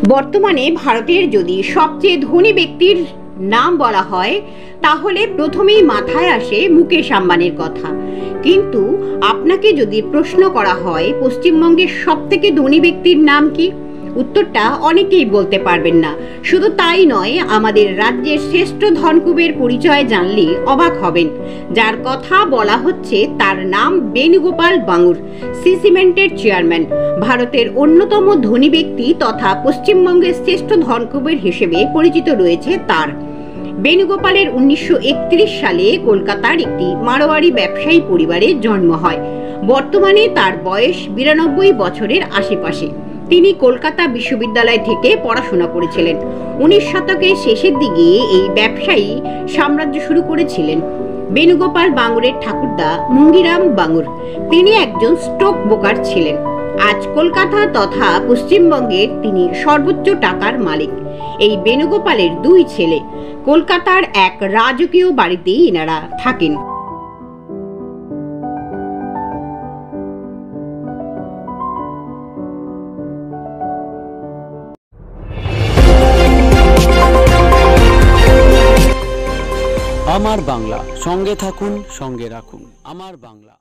বর্তমানে ভারতের যদি সবচেয়ে ধনী ব্যক্তির নাম বলা হয় তাহলে প্রথমেই মাথায় আসে মুকেশ আম্বানির কথা। কিন্তু আপনাকে যদি প্রশ্ন করা হয় পশ্চিমবঙ্গের সবথেকে ধনী ব্যক্তির নাম কি, উত্তরটা অনেকেই বলতে পারবেন না। শুধু তাই নয়, আমাদের রাজ্যের শ্রেষ্ঠ ধনকুবের পরিচয় জানলে অবাক হবেন। যার কথা বলা হচ্ছে তার নাম বেণুগোপাল বাঙুর, সিমেন্টের চেয়ারম্যান। ভারতের অন্যতম ধনী ব্যক্তি তথা পশ্চিমবঙ্গের শ্রেষ্ঠ ধনকুবের হিসেবে পরিচিত রয়েছে তার। বেণুগোপালের 1931 সালে কলকাতার একটি মারোয়ারি ব্যবসায়ী পরিবারে জন্ম হয়। বর্তমানে তার বয়স 92 বছরের আশেপাশে। তিনি কলকাতা বিশ্ববিদ্যালয় থেকে পড়াশোনা করেছিলেন। 19 শতকের শেষের দিকে এই ব্যবসায়ী সাম্রাজ্য শুরু করেছিলেন। বেণুগোপাল বাঙুরের ঠাকুরদা মুঙ্গিরাম বাঙুর, তিনি একজন স্টক ব্রোকার ছিলেন। আজ কলকাতা তথা পশ্চিমবঙ্গের তিনি সর্বোচ্চ টাকার মালিক। এই বেণুগোপালের দুই ছেলে। কলকাতার এক রাজকীয় বাড়িতেই এনারা থাকেন। আমার বাংলা, সঙ্গে থাকুন, সঙ্গে রাখুন আমার বাংলা।